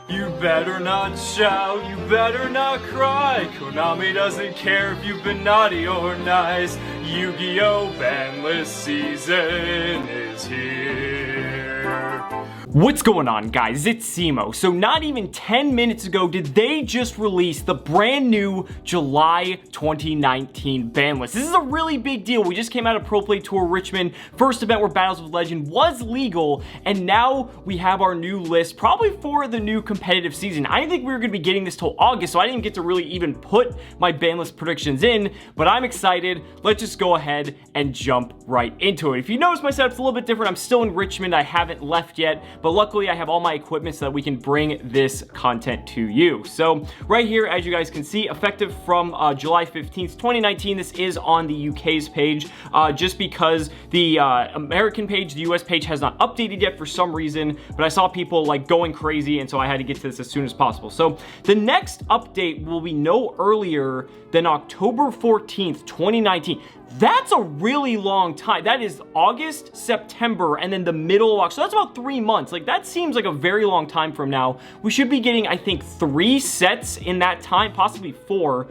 You better not shout, you better not cry. Konami doesn't care if you've been naughty or nice. Yu-Gi-Oh! Banlist season is here. What's going on, guys? It's Cimoooooooo. So not even 10 minutes ago did they just release the brand new July 2019 ban list. This is a really big deal. We just came out of Pro Play Tour Richmond, first event where Battles of Legend was legal, and now we have our new list, probably for the new competitive season. I didn't think we were going to be getting this till August, so I didn't get to really even put my ban list predictions in, but I'm excited. Let's just go ahead and jump right into it. If you notice, my setup's a little bit different. I'm still in Richmond. I haven't left yet, but luckily I have all my equipment so that we can bring this content to you. So right here, as you guys can see, effective from July 15th, 2019, this is on the UK's page, just because the American page, the US page has not updated yet for some reason, but I saw people like going crazy, and so I had to get to this as soon as possible. So the next update will be no earlier than October 14th, 2019. That's a really long time. That is August, September, and then the middle of October. So that's about 3 months. Like, that seems like a very long time from now. We should be getting, I think, 3 sets in that time, possibly 4.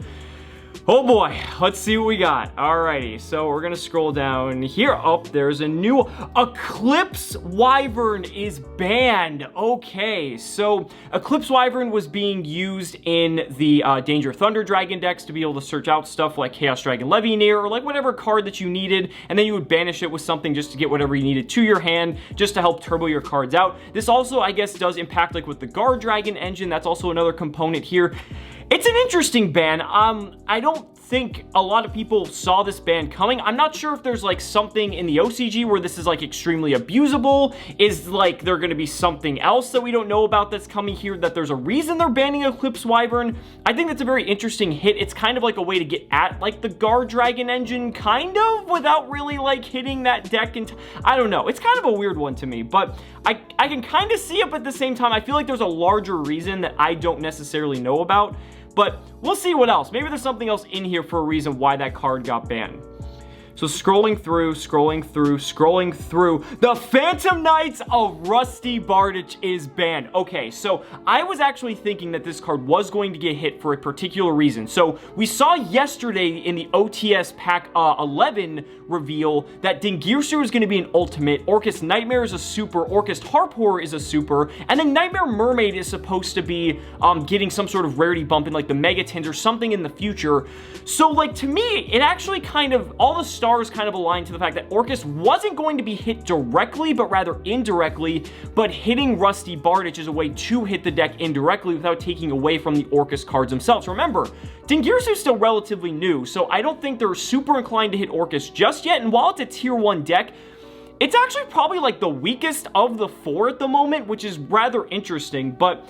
Oh boy, let's see what we got. Alrighty, so we're gonna scroll down here. Oh, there's a new Eclipse Wyvern is banned. Okay, so Eclipse Wyvern was being used in the Danger Thunder Dragon decks to be able to search out stuff like Chaos Dragon Levianeer or like whatever card that you needed, and then you would banish it with something just to get whatever you needed to your hand, just to help turbo your cards out. This also, I guess, does impact like with the Guard Dragon engine. That's also another component here. It's an interesting ban. I don't think a lot of people saw this ban coming. I'm not sure if there's like something in the OCG where this is like extremely abusable. Is like there going to be something else that we don't know about that's coming here, that there's a reason they're banning Eclipse Wyvern? I think that's a very interesting hit. It's kind of like a way to get at like the Guard Dragon engine, kind of, without really like hitting that deck. And I don't know. It's kind of a weird one to me, but I can kind of see it, but at the same time, I feel like there's a larger reason that I don't necessarily know about. But we'll see what else. Maybe there's something else in here for a reason why that card got banned. So scrolling through, the Phantom Knights of Rusty Bardich is banned. Okay, so I was actually thinking that this card was going to get hit for a particular reason. So we saw yesterday in the OTS Pack 11 reveal that Dingirsu is going to be an ultimate, Orcust Nightmare is a super, Orcust Harp Horror is a super, and then Nightmare Mermaid is supposed to be getting some sort of rarity bump in like the Megatins or something in the future. So like to me, it actually kind of, all the stars kind of aligned to the fact that Orcust wasn't going to be hit directly, but rather indirectly, but hitting Rusty Bardich is a way to hit the deck indirectly without taking away from the Orcust cards themselves. Remember, Dingirsu is still relatively new, so I don't think they're super inclined to hit Orcust just yet, and while it's a tier 1 deck, it's actually probably like the weakest of the 4 at the moment, which is rather interesting. But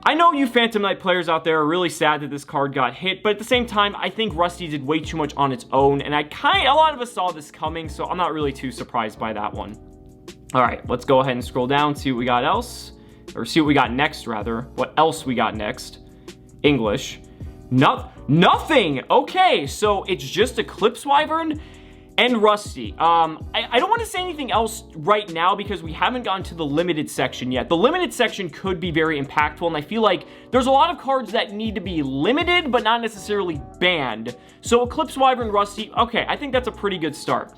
I know you Phantom Knight players out there are really sad that this card got hit, but at the same time, I think Rusty did way too much on its own, and a lot of us saw this coming, so I'm not really too surprised by that one. All right, let's go ahead and scroll down, see what we got else, or see what we got next, rather. What else we got next? English. Nothing! Okay, so it's just Eclipse Wyvern and Rusty. I don't want to say anything else right now because we haven't gotten to the limited section yet. The limited section could be very impactful, and I feel like there's a lot of cards that need to be limited, but not necessarily banned. So Eclipse Wyvern, Rusty, okay, I think that's a pretty good start.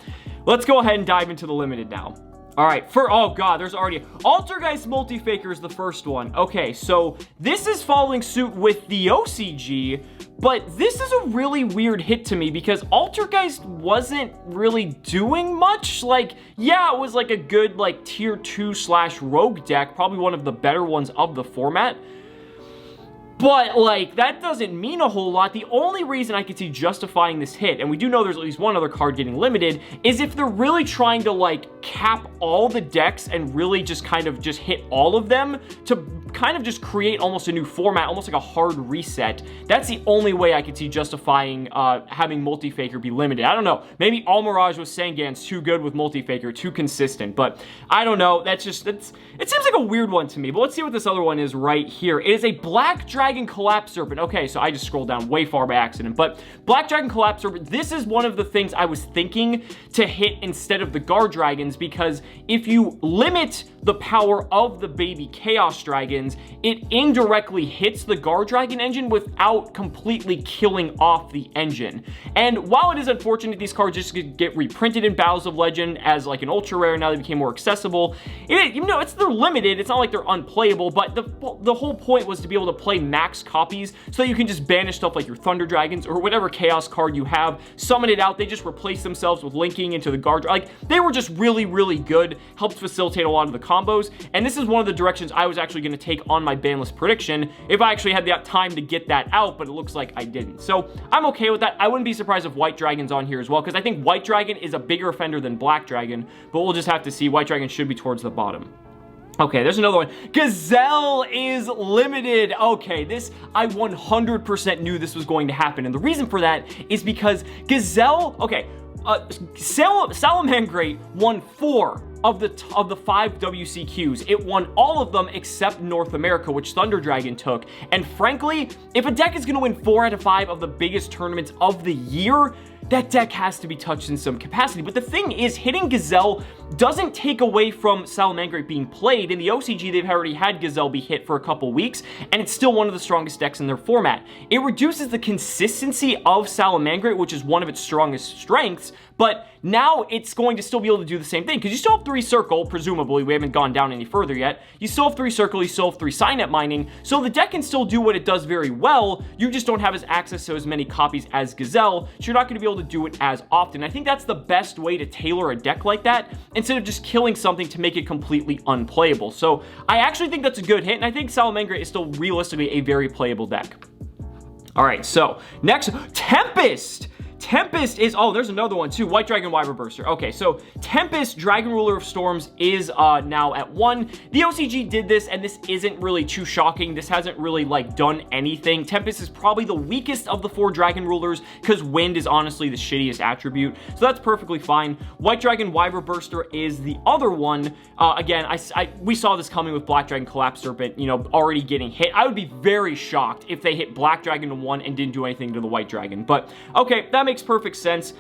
Let's go ahead and dive into the limited now. All right, oh god, there's already Altergeist Multifaker is the first one. Okay, so this is following suit with the OCG, but this is a really weird hit to me because Altergeist wasn't really doing much. Like, yeah, it was like a good like tier 2/rogue deck, probably one of the better ones of the format. But, like, that doesn't mean a whole lot. The only reason I could see justifying this hit, and we do know there's at least one other card getting limited, is if they're really trying to, like, cap all the decks and really just kind of just hit all of them to kind of just create almost a new format, almost like a hard reset. That's the only way I could see justifying having Multifaker be limited. I don't know. Maybe Almirage with Sangan's too good with Multifaker, too consistent, but I don't know. It seems like a weird one to me, but let's see what this other one is right here. It is a Black Dragon Dragon Collapse Serpent. Okay, so I just scrolled down way far by accident, but Black Dragon Collapse Serpent, this is one of the things I was thinking to hit instead of the Guard Dragons, because if you limit the power of the baby Chaos Dragons, it indirectly hits the Guard Dragon engine without completely killing off the engine. And while it is unfortunate these cards just get reprinted in Battles of Legend as like an ultra rare, now they became more accessible, they're limited, it's not like they're unplayable, but the whole point was to be able to play max copies so that you can just banish stuff like your Thunder Dragons or whatever Chaos card you have, summon it out, they just replace themselves with linking into the Guard, like they were just really, really good, helped facilitate a lot of the combos, and this is one of the directions I was actually going to take on my Banlist prediction if I actually had the time to get that out, but it looks like I didn't. So I'm okay with that. I wouldn't be surprised if White Dragon's on here as well, because I think White Dragon is a bigger offender than Black Dragon, but we'll just have to see. White Dragon should be towards the bottom. Okay, there's another one. Gazelle is limited. Okay, this, I 100% knew this was going to happen, and the reason for that is because Gazelle, okay, Salamangreat won 4 of the 5 WCQs. It won all of them except North America, which Thunder Dragon took. And frankly, if a deck is going to win 4 out of 5 of the biggest tournaments of the year, that deck has to be touched in some capacity. But the thing is, hitting Gazelle doesn't take away from Salamangreat being played. In the OCG, they've already had Gazelle be hit for a couple weeks, and it's still one of the strongest decks in their format. It reduces the consistency of Salamangreat, which is one of its strongest strengths, but now it's going to still be able to do the same thing, because you still have 3 Circle, presumably. We haven't gone down any further yet. You still have 3 Circle, you still have 3 Signet Mining, so the deck can still do what it does very well. You just don't have access to as many copies as Gazelle, so you're not going to be able to do it as often. I think that's the best way to tailor a deck like that, instead of just killing something to make it completely unplayable. So I actually think that's a good hit, and I think Salamangreat is still realistically a very playable deck. All right, so next, Tempest. Tempest is, oh, there's another one too, White Dragon Wyvern Burster. Okay, so Tempest, Dragon Ruler of Storms, is now at 1. The OCG did this, and this isn't really too shocking. This hasn't really, like, done anything. Tempest is probably the weakest of the 4 Dragon Rulers, because Wind is honestly the shittiest attribute, so that's perfectly fine. White Dragon Wyvern Burster is the other one. Again, we saw this coming with Black Dragon Collapse Serpent, you know, already getting hit. I would be very shocked if they hit Black Dragon to 1 and didn't do anything to the White Dragon, but okay, that makes perfect sense.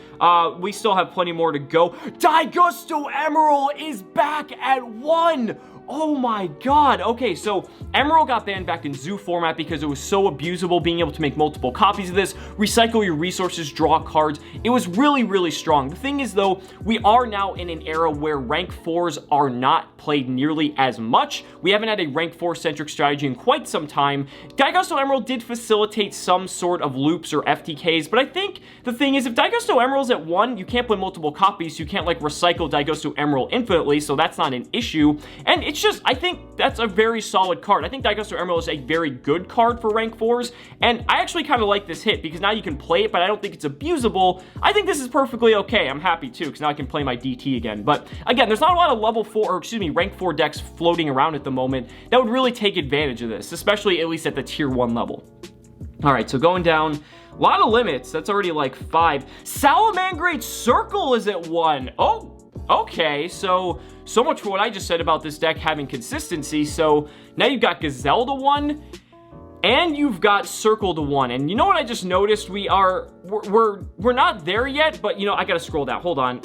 We still have plenty more to go. Daigusto Emerald is back at 1. Oh my god. Okay, so Emerald got banned back in Zoo format because it was so abusable, being able to make multiple copies of this, recycle your resources, draw cards. It was really, really strong. The thing is, though, we are now in an era where rank 4s are not played nearly as much. We haven't had a rank 4-centric strategy in quite some time. Daigusto Emerald did facilitate some sort of loops or FTKs, but I think the thing is, if Daigusto Emerald's at 1, you can't play multiple copies, so you can't, like, recycle Daigusto Emerald infinitely, so that's not an issue. And it's just, I think that's a very solid card. I think Daigusto Emerald is a very good card for rank 4s, and I actually kind of like this hit because now you can play it, but I don't think it's abusable. I think this is perfectly okay. I'm happy too, because now I can play my DT again. But again, there's not a lot of level 4, or excuse me, rank 4 decks floating around at the moment that would really take advantage of this, especially at least at the tier 1 level. All right, so going down, a lot of limits. That's already like 5. Salamangreat Circle is at 1. Oh, okay, so much for what I just said about this deck having consistency. So now you've got Gazelle to 1, and you've got Circle to 1. And you know what I just noticed? We're not there yet, but you know, I gotta scroll down. Hold on.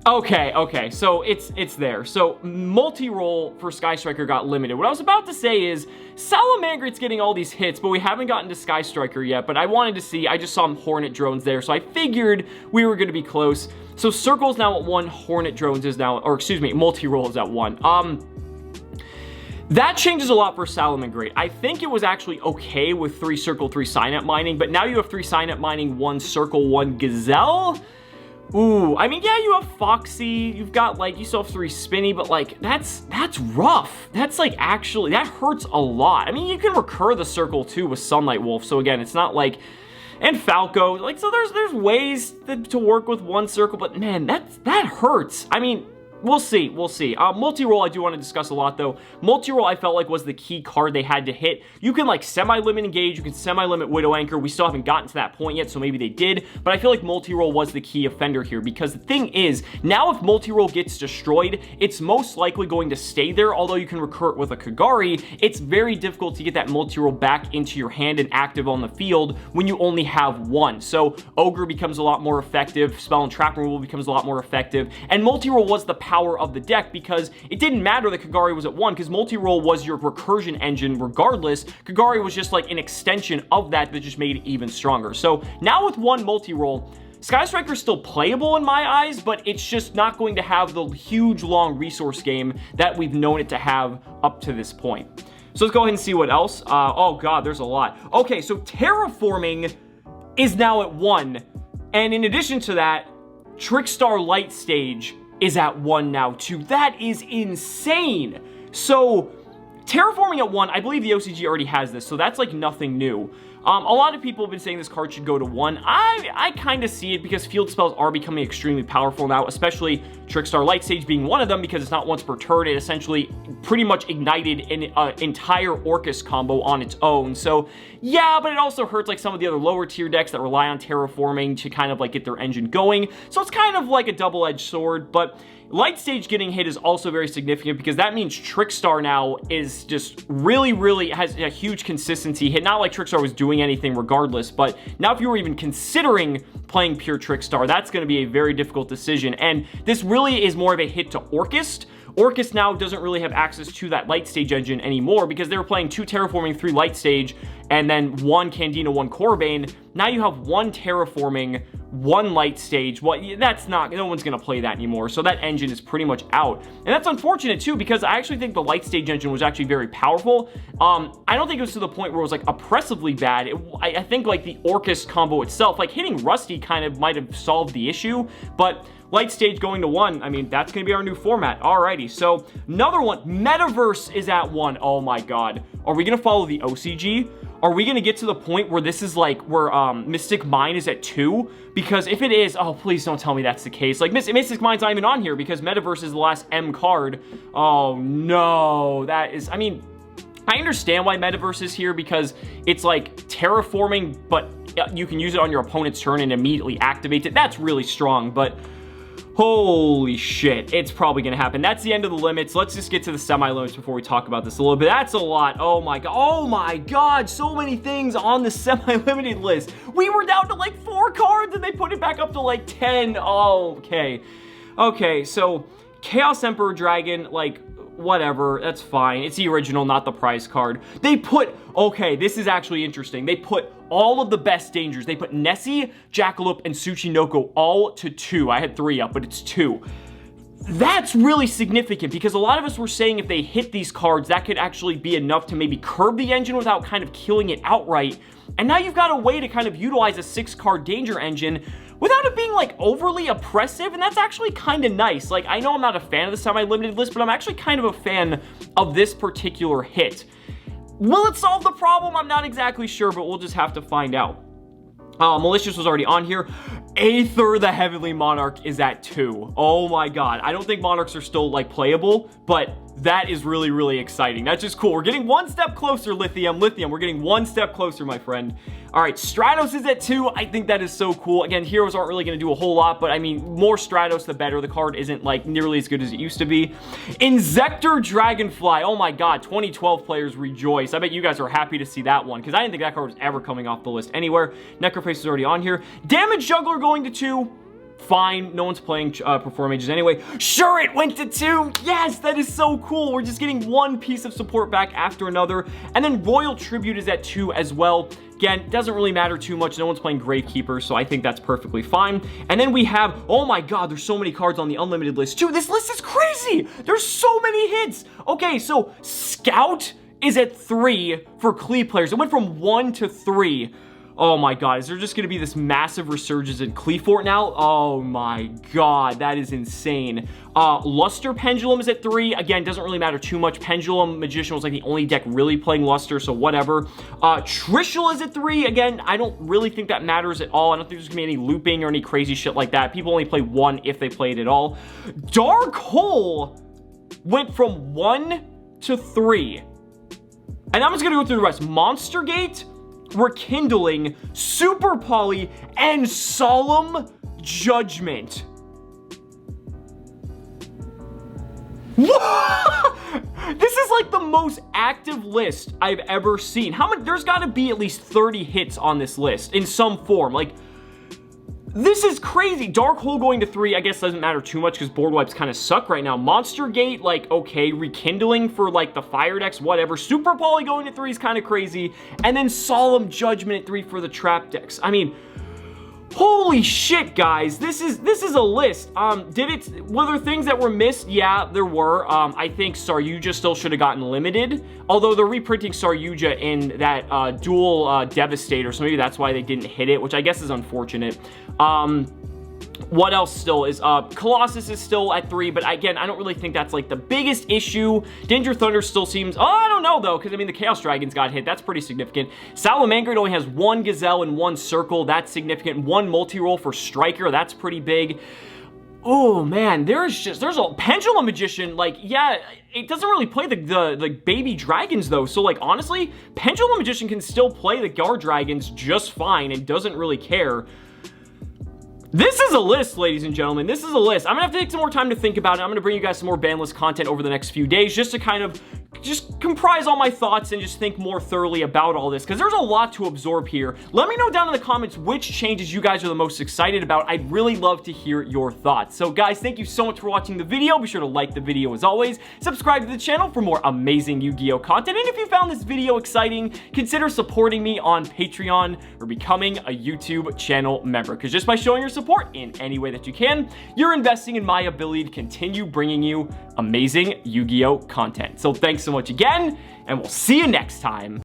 Okay, so it's there. So multi-roll for Sky Striker got limited. What I was about to say is Salamangreat's getting all these hits, but we haven't gotten to Sky Striker yet. But I wanted to see, I just saw Hornet Drones there, so I figured we were gonna be close. So Circle's now at 1, Hornet Drones is now, or excuse me, multi-roll is at 1. That changes a lot for Salamangreat. I think it was actually okay with 3 Circle, 3 Signet Mining, but now you have 3 Signet Mining, 1 Circle, 1 Gazelle. Ooh, I mean, yeah, you have Foxy, you've got, like, you still have 3 Spinny, but, like, that's rough. That's, like, actually, that hurts a lot. I mean, you can recur the Circle, too, with Sunlight Wolf, so again, it's not like, and Falco, like, so there's ways to work with 1 Circle, but man, that hurts. I mean, We'll see. We'll see. Multi-roll I do want to discuss a lot, though. Multi-roll I felt like was the key card they had to hit. You can, like, semi-limit Engage. You can semi-limit Widow Anchor. We still haven't gotten to that point yet, so maybe they did. But I feel like multi-roll was the key offender here, because the thing is, now if multi-roll gets destroyed, it's most likely going to stay there, although you can recur it with a Kagari. It's very difficult to get that multi-roll back into your hand and active on the field when you only have one. So Ogre becomes a lot more effective. Spell and Trap Removal becomes a lot more effective. And multi-roll was the power of the deck, because it didn't matter that Kagari was at 1, because multi-roll was your recursion engine regardless. Kagari was just like an extension of that just made it even stronger. So now with 1 multi-roll, Sky Striker is still playable in my eyes, but it's just not going to have the huge long resource game that we've known it to have up to this point. So let's go ahead and see what else. Oh god, there's a lot. Okay, so Terraforming is now at 1, and in addition to that, Trickstar Light Stage is at 1 now too. That is insane. So Terraforming at 1, I believe the OCG already has this, so that's like nothing new. A lot of people have been saying this card should go to 1. I kind of see it because field spells are becoming extremely powerful now, especially Trickstar Light Stage being one of them, because it's not once per turn. It essentially pretty much ignited an entire Orcus combo on its own. So yeah, but it also hurts like some of the other lower tier decks that rely on Terraforming to kind of like get their engine going. So it's kind of like a double-edged sword, but Light Stage getting hit is also very significant, because that means Trickstar now is just really has a huge consistency hit. Not like Trickstar was doing anything regardless, but now if you were even considering playing pure Trickstar, that's going to be a very difficult decision. And this really is more of a hit to Orcus. Orcus now doesn't really have access to that Light Stage engine anymore, because they were playing 2 Terraforming, 3 Light Stage, and then 1 Candina, 1 Corbane. Now you have 1 Terraforming, 1 Light Stage. Well, that's not, no one's going to play that anymore, so that engine is pretty much out. And that's unfortunate too, because I actually think the Light Stage engine was actually very powerful. I don't think it was to the point where it was like oppressively bad. I think like the Orcus combo itself, like hitting Rusty kind of might have solved the issue, but Light Stage going to 1, I mean, that's going to be our new format. Alrighty, so another one, Metaverse is at 1. Oh my god. Are we going to follow the OCG? Are we going to get to the point where this is like, where Mystic Mine is at 2? Because if it is, oh, please don't tell me that's the case. Like, Mystic Mine's not even on here, because Metaverse is the last M card. Oh no, that is, I mean, I understand why Metaverse is here, because it's like Terraforming, but you can use it on your opponent's turn and immediately activate it. That's really strong, but holy shit, it's probably gonna happen. That's the end of the limits. Let's just get to the semi-limits before we talk about this a little bit. That's a lot. Oh my god, so many things on the semi-limited list. We were down to like 4 cards and they put it back up to like 10. Oh, okay, so Chaos Emperor Dragon, like, whatever, that's fine. It's the original, not the prize card. They put, okay, this is actually interesting. They put all of the best dangers. They put Nessie, Jackalope, and Tsuchinoko all to 2. I had 3 up, but it's 2. That's really significant, because a lot of us were saying if they hit these cards, that could actually be enough to maybe curb the engine without kind of killing it outright. And now you've got a way to kind of utilize a 6-card danger engine without it being like overly oppressive, and that's actually kind of nice. Like, I know I'm not a fan of the semi-limited list, but I'm actually kind of a fan of this particular hit. Will it solve the problem? I'm not exactly sure, but we'll just have to find out. Malicious was already on here. Aether the Heavenly Monarch is at 2. Oh my god. I don't think Monarchs are still like playable, but that is really exciting. That's just cool. We're getting one step closer, Lithium. We're getting one step closer, my friend. All right, Stratos is at 2. I think that is so cool. Again, heroes aren't really going to do a whole lot, but I mean, more Stratos, the better. The card isn't like nearly as good as it used to be. Inzektor Dragonfly. Oh my god, 2012 players rejoice. I bet you guys are happy to see that one, because I didn't think that card was ever coming off the list anywhere. Necroface is already on here. Damage Juggler going to 2. Fine, no one's playing Perform Mages anyway. Sure, it went to 2. Yes, that is so cool. We're just getting one piece of support back after another. And then Royal Tribute is at 2 as well. Again, doesn't really matter too much. No one's playing Gravekeeper, so I think that's perfectly fine. And then we have, oh my god, there's so many cards on the unlimited list too. This list is crazy. There's so many hits. Okay, so Scout is at 3 for Clee players. It went from 1 to 3. Oh my god, is there just gonna be this massive resurgence in Cleefort now? Oh my god, that is insane. Luster Pendulum is at 3. Again, doesn't really matter too much. Pendulum Magician was like the only deck really playing Luster, so whatever. Trishul is at 3. Again, I don't really think that matters at all. I don't think there's gonna be any looping or any crazy shit like that. People only play 1 if they play it at all. Dark Hole went from 1 to 3. And I'm just gonna go through the rest. Monster Gate, Rekindling, Super Poly, and Solemn Judgment. This is like the most active list I've ever seen. How many? There's got to be at least 30 hits on this list in some form. Like, this is crazy. Dark Hole going to 3, I guess doesn't matter too much because board wipes kind of suck right now. Monster Gate, like, okay. Rekindling for, like, the fire decks, whatever. Super Poly going to 3 is kind of crazy. And then Solemn Judgment at 3 for the trap decks. I mean, holy shit, guys. This is a list. Were there things that were missed? Yeah, there were. I think Saryuja still should have gotten limited. Although they're reprinting Saryuja in that dual Devastator, so maybe that's why they didn't hit it, which I guess is unfortunate. What else still is up? Colossus is still at 3, but again, I don't really think that's like the biggest issue. Danger Thunder still seems, I don't know though, because I mean the Chaos Dragons got hit. That's pretty significant. Salamangreat only has 1 Gazelle and 1 Circle. That's significant. 1 multi-roll for Striker. That's pretty big. Oh man, there's a Pendulum Magician. Like, yeah, it doesn't really play the baby dragons though. So like, honestly, Pendulum Magician can still play the Guard Dragons just fine and doesn't really care. This is a list, ladies and gentlemen. This is a list. I'm gonna have to take some more time to think about it. I'm gonna bring you guys some more Banlist content over the next few days just to kind of just comprise all my thoughts and just think more thoroughly about all this, because there's a lot to absorb here. Let me know down in the comments which changes you guys are the most excited about. I'd really love to hear your thoughts. So guys, thank you so much for watching the video. Be sure to like the video as always. Subscribe to the channel for more amazing Yu-Gi-Oh content. And if you found this video exciting, consider supporting me on Patreon or becoming a YouTube channel member, because just by showing your support in any way that you can, you're investing in my ability to continue bringing you amazing Yu-Gi-Oh content. So thanks so much again, and we'll see you next time.